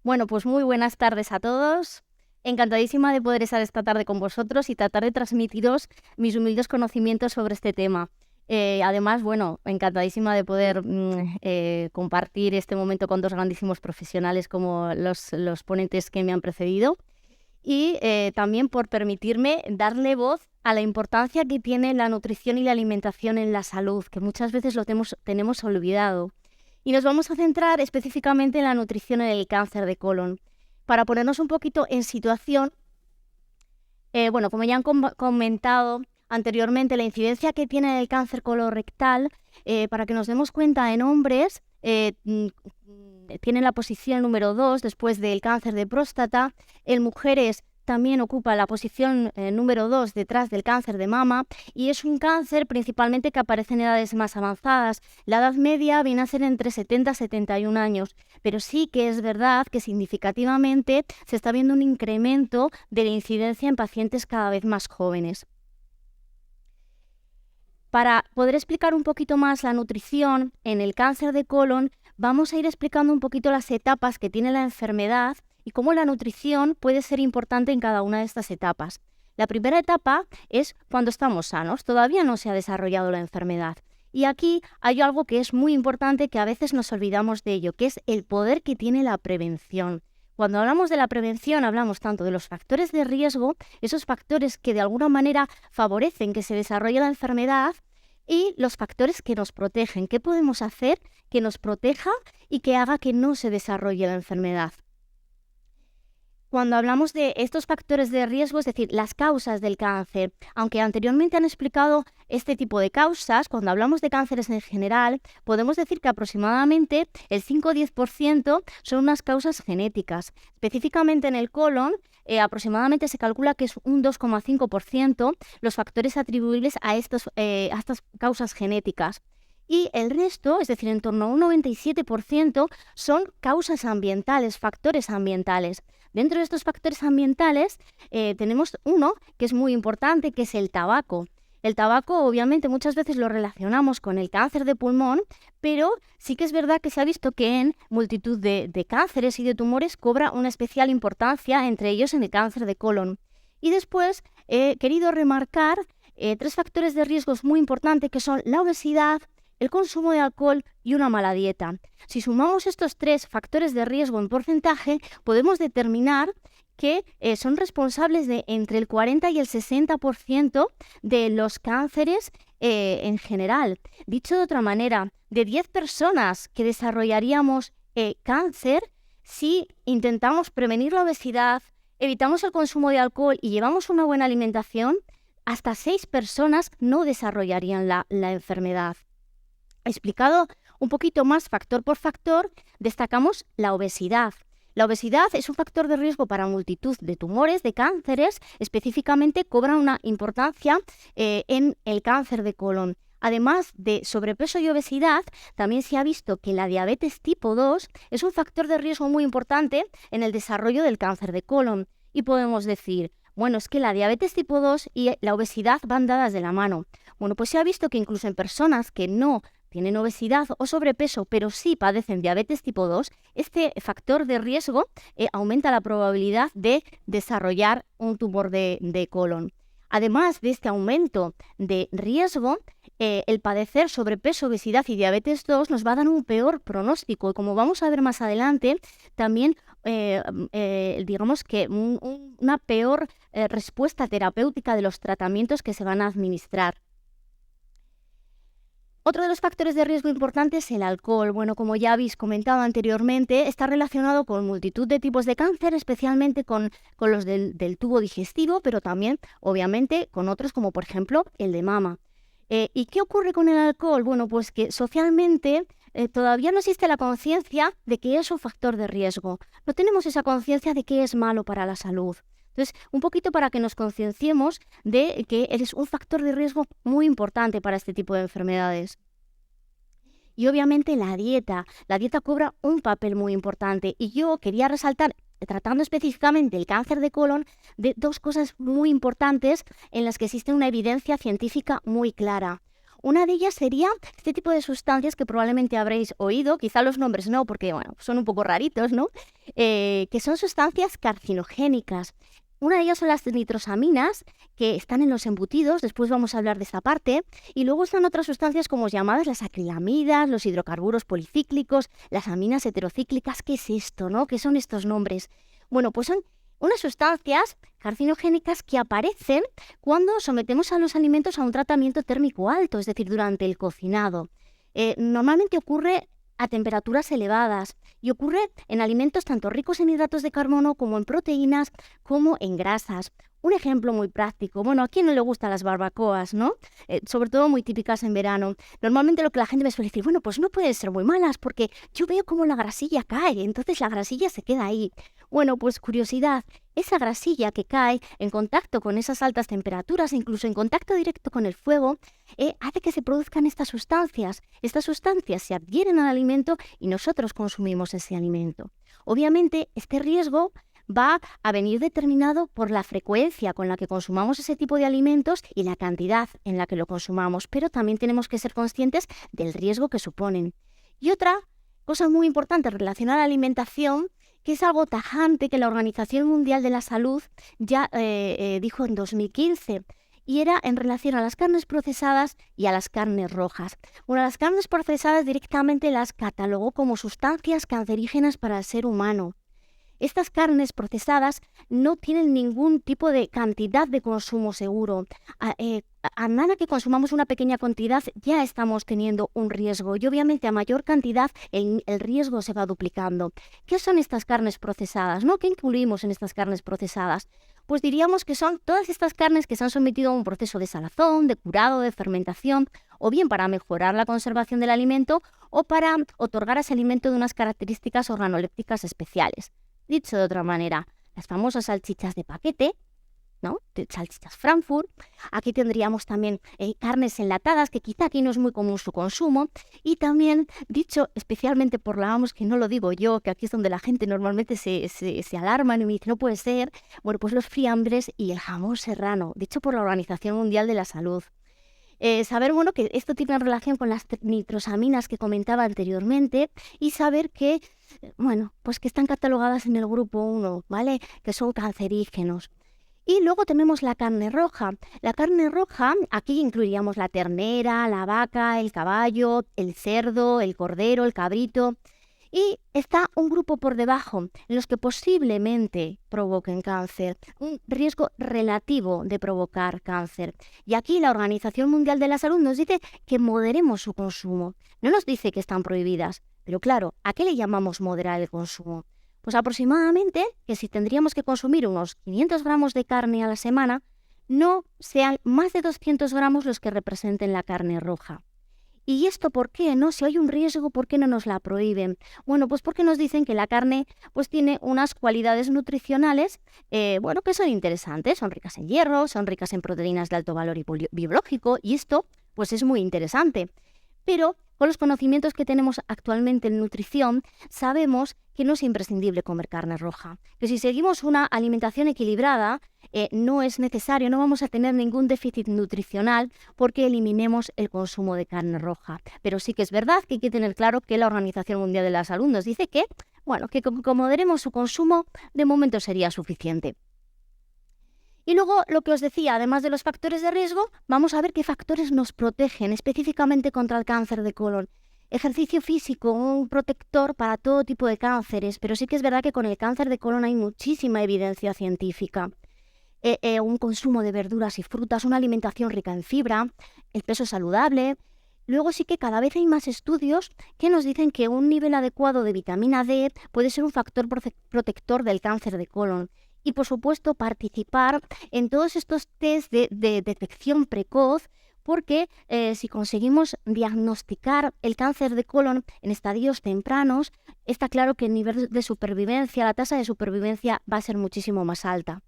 Bueno, pues muy buenas tardes a todos. Encantadísima de poder estar esta tarde con vosotros y tratar de transmitiros mis humildes conocimientos sobre este tema. Además, bueno, encantadísima de poder compartir este momento con dos grandísimos profesionales como los ponentes que me han precedido y también por permitirme darle voz a la importancia que tiene la nutrición y la alimentación en la salud, que muchas veces lo tenemos olvidado. Y nos vamos a centrar específicamente en la nutrición en el cáncer de colon. Para ponernos un poquito en situación, bueno, como ya han comentado anteriormente, la incidencia que tiene el cáncer colorectal, para que nos demos cuenta, en hombres tiene la posición número 2 después del cáncer de próstata. En mujeres también ocupa la posición número 2 detrás del cáncer de mama, y es un cáncer principalmente que aparece en edades más avanzadas. La edad media viene a ser entre 70 y 71 años, pero sí que es verdad que significativamente se está viendo un incremento de la incidencia en pacientes cada vez más jóvenes. Para poder explicar un poquito más la nutrición en el cáncer de colon, vamos a ir explicando un poquito las etapas que tiene la enfermedad y cómo la nutrición puede ser importante en cada una de estas etapas. La primera etapa es cuando estamos sanos, todavía no se ha desarrollado la enfermedad. Y aquí hay algo que es muy importante, que a veces nos olvidamos de ello, que es el poder que tiene la prevención. Cuando hablamos de la prevención, hablamos tanto de los factores de riesgo, esos factores que de alguna manera favorecen que se desarrolle la enfermedad, y los factores que nos protegen. ¿Qué podemos hacer que nos proteja y que haga que no se desarrolle la enfermedad? Cuando hablamos de estos factores de riesgo, es decir, las causas del cáncer, aunque anteriormente han explicado este tipo de causas, cuando hablamos de cánceres en general, podemos decir que aproximadamente el 5 o 10% son unas causas genéticas. Específicamente en el colon, aproximadamente se calcula que es un 2,5% los factores atribuibles a estas causas genéticas. Y el resto, es decir, en torno a un 97%, son causas ambientales, factores ambientales. Dentro de estos factores ambientales tenemos uno que es muy importante, que es el tabaco. El tabaco, obviamente, muchas veces lo relacionamos con el cáncer de pulmón, pero sí que es verdad que se ha visto que en multitud de cánceres y de tumores cobra una especial importancia, entre ellos en el cáncer de colon. Y después he querido remarcar 3 factores de riesgos muy importantes, que son la obesidad, el consumo de alcohol y una mala dieta. Si sumamos estos 3 factores de riesgo en porcentaje, podemos determinar que son responsables de entre el 40 y el 60% de los cánceres en general. Dicho de otra manera, de 10 personas que desarrollaríamos cáncer, si intentamos prevenir la obesidad, evitamos el consumo de alcohol y llevamos una buena alimentación, hasta 6 personas no desarrollarían la enfermedad. Explicado un poquito más factor por factor, destacamos la obesidad. La obesidad es un factor de riesgo para multitud de tumores, de cánceres, específicamente cobra una importancia en el cáncer de colon. Además de sobrepeso y obesidad, también se ha visto que la diabetes tipo 2 es un factor de riesgo muy importante en el desarrollo del cáncer de colon. Y podemos decir, bueno, es que la diabetes tipo 2 y la obesidad van dadas de la mano. Bueno, pues se ha visto que incluso en personas que no tienen obesidad o sobrepeso, pero sí padecen diabetes tipo 2, este factor de riesgo aumenta la probabilidad de desarrollar un tumor de colon. Además de este aumento de riesgo, el padecer sobrepeso, obesidad y diabetes 2 nos va a dar un peor pronóstico, y como vamos a ver más adelante, también digamos que una peor respuesta terapéutica de los tratamientos que se van a administrar. Otro de los factores de riesgo importantes es el alcohol. Bueno, como ya habéis comentado anteriormente, está relacionado con multitud de tipos de cáncer, especialmente con los del tubo digestivo, pero también, obviamente, con otros como, por ejemplo, el de mama. ¿Y qué ocurre con el alcohol? Bueno, pues que socialmente todavía no existe la conciencia de que es un factor de riesgo. No tenemos esa conciencia de que es malo para la salud. Entonces, un poquito para que nos concienciemos de que es un factor de riesgo muy importante para este tipo de enfermedades. Y obviamente la dieta cobra un papel muy importante, y yo quería resaltar, tratando específicamente el cáncer de colon, de 2 cosas muy importantes en las que existe una evidencia científica muy clara. Una de ellas sería este tipo de sustancias que probablemente habréis oído, quizá los nombres no, porque bueno, son un poco raritos, ¿no? Que son sustancias carcinogénicas. Una de ellas son las nitrosaminas, que están en los embutidos, después vamos a hablar de esta parte, y luego están otras sustancias como llamadas las acrilamidas, los hidrocarburos policíclicos, las aminas heterocíclicas. ¿Qué es esto, no? ¿Qué son estos nombres? Bueno, pues son unas sustancias carcinogénicas que aparecen cuando sometemos a los alimentos a un tratamiento térmico alto, es decir, durante el cocinado. Normalmente ocurre a temperaturas elevadas y ocurre en alimentos tanto ricos en hidratos de carbono como en proteínas como en grasas. Un ejemplo muy práctico, bueno, ¿a quién no le gustan las barbacoas, no? Sobre todo muy típicas en verano. Normalmente lo que la gente me suele decir, bueno, pues no pueden ser muy malas porque yo veo cómo la grasilla cae, entonces la grasilla se queda ahí. Bueno, pues curiosidad, esa grasilla que cae en contacto con esas altas temperaturas, incluso en contacto directo con el fuego, hace que se produzcan estas sustancias. Estas sustancias se adhieren al alimento y nosotros consumimos ese alimento. Obviamente, este riesgo va a venir determinado por la frecuencia con la que consumamos ese tipo de alimentos y la cantidad en la que lo consumamos, pero también tenemos que ser conscientes del riesgo que suponen. Y otra cosa muy importante relacionada a la alimentación, que es algo tajante que la Organización Mundial de la Salud ya dijo en 2015, y era en relación a las carnes procesadas y a las carnes rojas. Bueno, las carnes procesadas directamente las catalogó como sustancias cancerígenas para el ser humano. Estas carnes procesadas no tienen ningún tipo de cantidad de consumo seguro. A nada que consumamos una pequeña cantidad ya estamos teniendo un riesgo y obviamente a mayor cantidad el riesgo se va duplicando. ¿Qué son estas carnes procesadas, no? ¿Qué incluimos en estas carnes procesadas? Pues diríamos que son todas estas carnes que se han sometido a un proceso de salazón, de curado, de fermentación, o bien para mejorar la conservación del alimento o para otorgar a ese alimento de unas características organolépticas especiales. Dicho de otra manera, las famosas salchichas de paquete, ¿no? Salchichas Frankfurt. Aquí tendríamos también carnes enlatadas, que quizá aquí no es muy común su consumo. Y también, dicho especialmente por la OMS, que no lo digo yo, que aquí es donde la gente normalmente se alarma y me dice, no puede ser, bueno, pues los fiambres y el jamón serrano, dicho por la Organización Mundial de la Salud. Saber, bueno, que esto tiene relación con las nitrosaminas que comentaba anteriormente y saber que, bueno, pues que están catalogadas en el grupo 1, ¿vale? Que son cancerígenos. Y luego tenemos la carne roja. La carne roja, aquí incluiríamos la ternera, la vaca, el caballo, el cerdo, el cordero, el cabrito. Y está un grupo por debajo en los que posiblemente provoquen cáncer, un riesgo relativo de provocar cáncer. Y aquí la Organización Mundial de la Salud nos dice que moderemos su consumo. No nos dice que están prohibidas, pero claro, ¿a qué le llamamos moderar el consumo? Pues aproximadamente que si tendríamos que consumir unos 500 gramos de carne a la semana, no sean más de 200 gramos los que representen la carne roja. ¿Y esto por qué? ¿No? Si hay un riesgo, ¿por qué no nos la prohíben? Bueno, pues porque nos dicen que la carne pues tiene unas cualidades nutricionales bueno, que son interesantes, son ricas en hierro, son ricas en proteínas de alto valor biológico y esto pues es muy interesante. Pero con los conocimientos que tenemos actualmente en nutrición, sabemos que no es imprescindible comer carne roja. Que si seguimos una alimentación equilibrada, no es necesario, no vamos a tener ningún déficit nutricional porque eliminemos el consumo de carne roja. Pero sí que es verdad que hay que tener claro que la Organización Mundial de la Salud nos dice que, bueno, que como moderemos su consumo, de momento sería suficiente. Y luego, lo que os decía, además de los factores de riesgo, vamos a ver qué factores nos protegen específicamente contra el cáncer de colon. Ejercicio físico, un protector para todo tipo de cánceres, pero sí que es verdad que con el cáncer de colon hay muchísima evidencia científica. Un consumo de verduras y frutas, una alimentación rica en fibra, el peso saludable. Luego sí que cada vez hay más estudios que nos dicen que un nivel adecuado de vitamina D puede ser un factor protector del cáncer de colon. Y, por supuesto, participar en todos estos test de detección precoz, porque si conseguimos diagnosticar el cáncer de colon en estadios tempranos, está claro que el nivel de supervivencia, la tasa de supervivencia va a ser muchísimo más alta.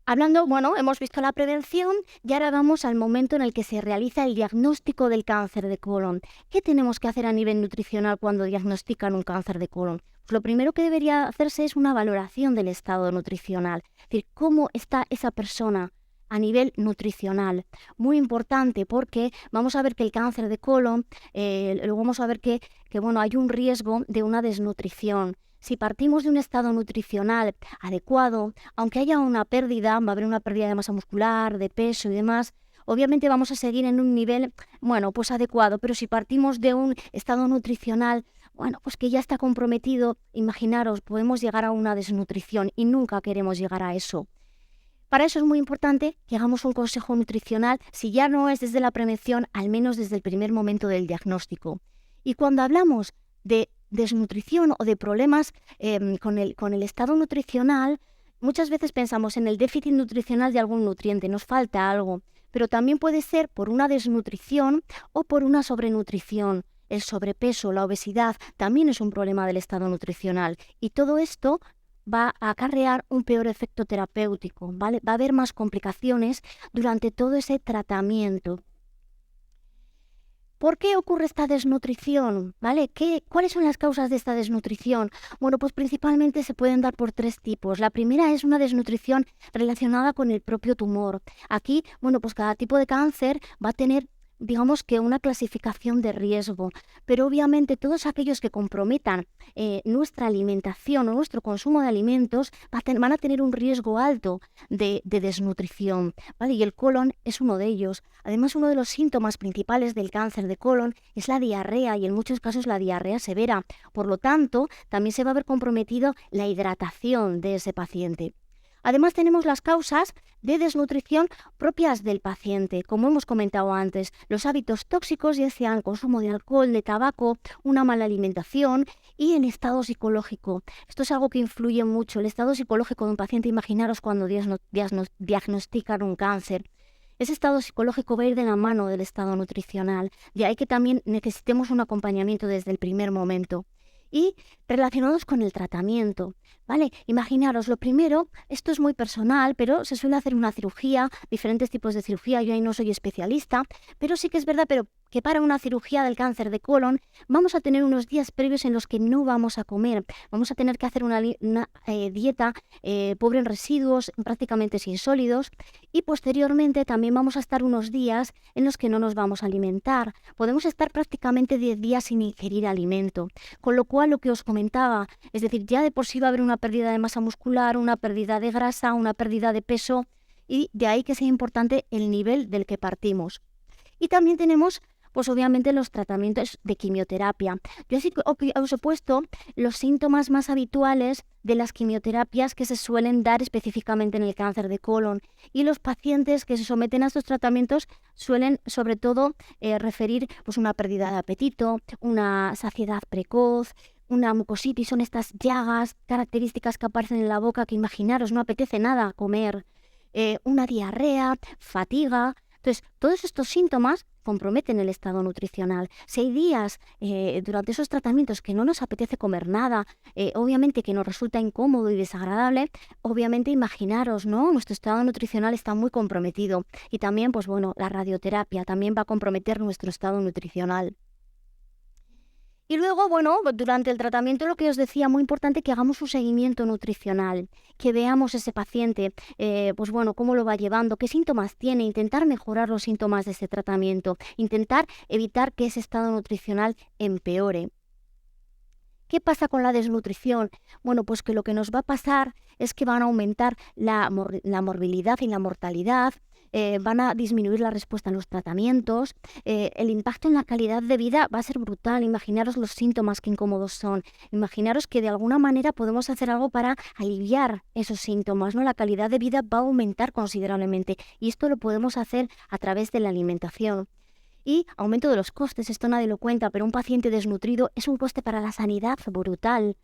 Hablando, bueno, hemos visto la prevención y ahora vamos al momento en el que se realiza el diagnóstico del cáncer de colon. ¿Qué tenemos que hacer a nivel nutricional cuando diagnostican un cáncer de colon? Pues lo primero que debería hacerse es una valoración del estado nutricional, es decir, cómo está esa persona a nivel nutricional. Muy importante porque vamos a ver que el cáncer de colon, luego vamos a ver que bueno, hay un riesgo de una desnutrición. Si partimos de un estado nutricional adecuado, aunque haya una pérdida, va a haber una pérdida de masa muscular, de peso y demás, obviamente vamos a seguir en un nivel, bueno, pues adecuado, pero si partimos de un estado nutricional, bueno, pues que ya está comprometido, imaginaros, podemos llegar a una desnutrición y nunca queremos llegar a eso. Para eso es muy importante que hagamos un consejo nutricional, si ya no es desde la prevención, al menos desde el primer momento del diagnóstico. Y cuando hablamos de desnutrición o de problemas con el estado nutricional, muchas veces pensamos en el déficit nutricional de algún nutriente, nos falta algo, pero también puede ser por una desnutrición o por una sobrenutrición. El sobrepeso, la obesidad, también es un problema del estado nutricional. Y todo esto va a acarrear un peor efecto terapéutico, ¿vale? Va a haber más complicaciones durante todo ese tratamiento. ¿Por qué ocurre esta desnutrición? ¿Vale? ¿Cuáles son las causas de esta desnutrición? Bueno, pues principalmente se pueden dar por 3 tipos. La primera es una desnutrición relacionada con el propio tumor. Aquí, bueno, pues cada tipo de cáncer va a tener, digamos que una clasificación de riesgo, pero obviamente todos aquellos que comprometan nuestra alimentación o nuestro consumo de alimentos van a tener un riesgo alto de desnutrición, ¿vale? Y el colon es uno de ellos. Además, uno de los síntomas principales del cáncer de colon es la diarrea y en muchos casos la diarrea severa. Por lo tanto, también se va a ver comprometido la hidratación de ese paciente. Además, tenemos las causas de desnutrición propias del paciente, como hemos comentado antes, los hábitos tóxicos, ya sean consumo de alcohol, de tabaco, una mala alimentación y el estado psicológico. Esto es algo que influye mucho, el estado psicológico de un paciente. Imaginaros cuando diagnostican un cáncer. Ese estado psicológico va a ir de la mano del estado nutricional, de ahí que también necesitemos un acompañamiento desde el primer momento. Y relacionados con el tratamiento, ¿vale? Imaginaros, lo primero, esto es muy personal, pero se suele hacer una cirugía, diferentes tipos de cirugía, yo ahí no soy especialista, pero sí que es verdad, que para una cirugía del cáncer de colon vamos a tener unos días previos en los que no vamos a comer, vamos a tener que hacer una dieta pobre en residuos, prácticamente sin sólidos, y posteriormente también vamos a estar unos días en los que no nos vamos a alimentar, podemos estar prácticamente 10 días sin ingerir alimento, con lo cual lo que os comentaba, es decir, ya de por sí va a haber una pérdida de masa muscular, una pérdida de grasa, una pérdida de peso, y de ahí que sea importante el nivel del que partimos. Y también tenemos, pues obviamente, los tratamientos de quimioterapia. Yo así os he puesto los síntomas más habituales de las quimioterapias que se suelen dar específicamente en el cáncer de colon. Y los pacientes que se someten a estos tratamientos suelen, sobre todo, referir pues una pérdida de apetito, una saciedad precoz, una mucositis, son estas llagas características que aparecen en la boca que imaginaros, no apetece nada comer, una diarrea, fatiga. Entonces, todos estos síntomas comprometen el estado nutricional. Si hay días durante esos tratamientos que no nos apetece comer nada, obviamente que nos resulta incómodo y desagradable, obviamente imaginaros, ¿no? Nuestro estado nutricional está muy comprometido. Y también, pues bueno, la radioterapia también va a comprometer nuestro estado nutricional. Y luego, bueno, durante el tratamiento, lo que os decía, muy importante que hagamos un seguimiento nutricional, que veamos ese paciente, pues bueno, cómo lo va llevando, qué síntomas tiene, intentar mejorar los síntomas de ese tratamiento, intentar evitar que ese estado nutricional empeore. ¿Qué pasa con la desnutrición? Bueno, pues que lo que nos va a pasar es que van a aumentar la morbilidad y la mortalidad, van a disminuir la respuesta en los tratamientos, el impacto en la calidad de vida va a ser brutal. Imaginaros los síntomas que incómodos son, imaginaros que de alguna manera podemos hacer algo para aliviar esos síntomas, ¿no? La calidad de vida va a aumentar considerablemente y esto lo podemos hacer a través de la alimentación. Y aumento de los costes, esto nadie lo cuenta, pero un paciente desnutrido es un coste para la sanidad brutal.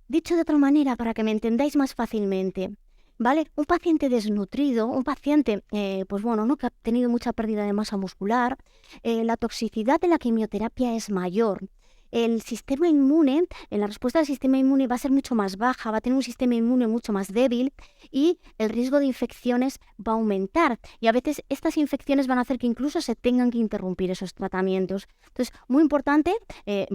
Dicho de otra manera, para que me entendáis más fácilmente, ¿vale? Un paciente desnutrido, un paciente, pues bueno, ¿no? Que ha tenido mucha pérdida de masa muscular, la toxicidad de la quimioterapia es mayor. El sistema inmune, la respuesta del sistema inmune va a ser mucho más baja, va a tener un sistema inmune mucho más débil y el riesgo de infecciones va a aumentar. Y a veces estas infecciones van a hacer que incluso se tengan que interrumpir esos tratamientos. Entonces, muy importante,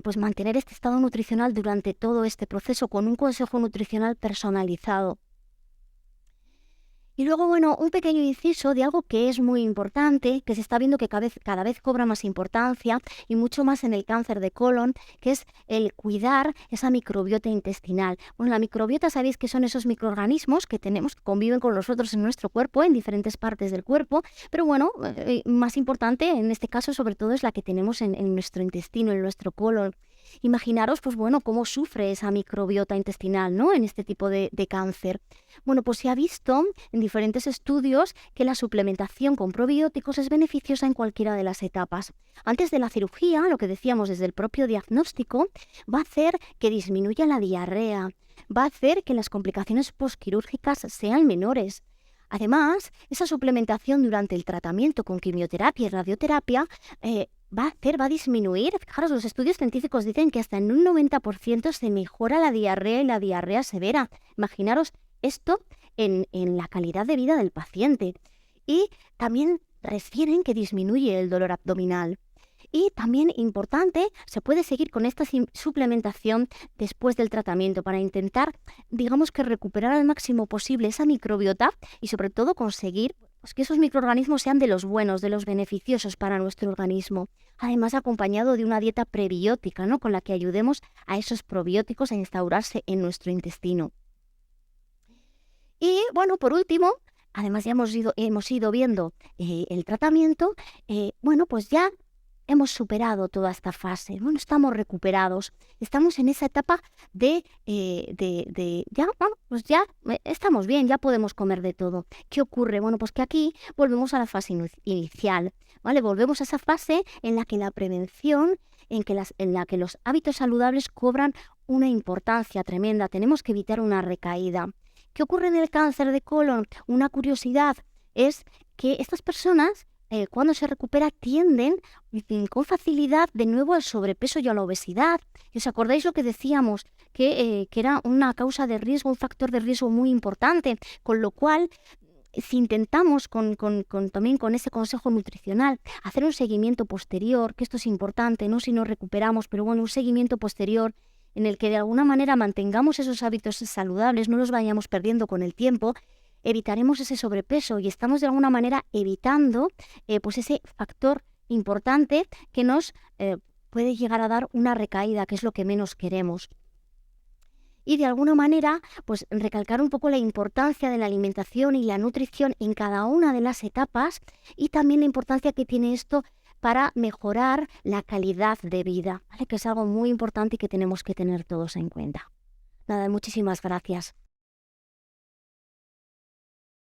pues mantener este estado nutricional durante todo este proceso con un consejo nutricional personalizado. Y luego, bueno, un pequeño inciso de algo que es muy importante, que se está viendo que cada vez cobra más importancia y mucho más en el cáncer de colon, que es el cuidar esa microbiota intestinal. Bueno, la microbiota sabéis que son esos microorganismos que tenemos, que conviven con nosotros en nuestro cuerpo, en diferentes partes del cuerpo, pero bueno, más importante en este caso sobre todo es la que tenemos en nuestro intestino, en nuestro colon. Imaginaros, pues bueno, cómo sufre esa microbiota intestinal, ¿no? En este tipo de cáncer. Bueno, pues se ha visto en diferentes estudios que la suplementación con probióticos es beneficiosa en cualquiera de las etapas. Antes de la cirugía, lo que decíamos desde el propio diagnóstico, va a hacer que disminuya la diarrea, va a hacer que las complicaciones postquirúrgicas sean menores. Además, esa suplementación durante el tratamiento con quimioterapia y radioterapia va a disminuir. Fijaros, los estudios científicos dicen que hasta en un 90% se mejora la diarrea y la diarrea severa. Imaginaros esto en la calidad de vida del paciente. Y también refieren que disminuye el dolor abdominal. Y también importante, se puede seguir con esta suplementación después del tratamiento para intentar, digamos que recuperar al máximo posible esa microbiota y sobre todo conseguir pues, que esos microorganismos sean de los buenos, de los beneficiosos para nuestro organismo. Además, acompañado de una dieta prebiótica, ¿no? Con la que ayudemos a esos probióticos a instaurarse en nuestro intestino. Y bueno, por último, además ya hemos ido viendo el tratamiento, bueno, pues ya hemos superado toda esta fase, bueno, estamos recuperados, estamos en esa etapa ya, bueno, pues ya estamos bien, ya podemos comer de todo. ¿Qué ocurre? Bueno, pues que aquí volvemos a la fase inicial, ¿vale? Volvemos a esa fase en la que la prevención, en la que los hábitos saludables cobran una importancia tremenda, tenemos que evitar una recaída. ¿Qué ocurre en el cáncer de colon? Una curiosidad es que estas personas, cuando se recupera, tienden con facilidad de nuevo al sobrepeso y a la obesidad. ¿Os acordáis lo que decíamos? Que era una causa de riesgo, un factor de riesgo muy importante, con lo cual si intentamos también con ese consejo nutricional hacer un seguimiento posterior, que esto es importante, no si nos recuperamos, pero bueno, un seguimiento posterior en el que de alguna manera mantengamos esos hábitos saludables, no los vayamos perdiendo con el tiempo, evitaremos ese sobrepeso y estamos de alguna manera evitando pues ese factor importante que nos puede llegar a dar una recaída, que es lo que menos queremos. Y de alguna manera, pues recalcar un poco la importancia de la alimentación y la nutrición en cada una de las etapas y también la importancia que tiene esto para mejorar la calidad de vida, ¿vale? Que es algo muy importante y que tenemos que tener todos en cuenta. Nada, muchísimas gracias.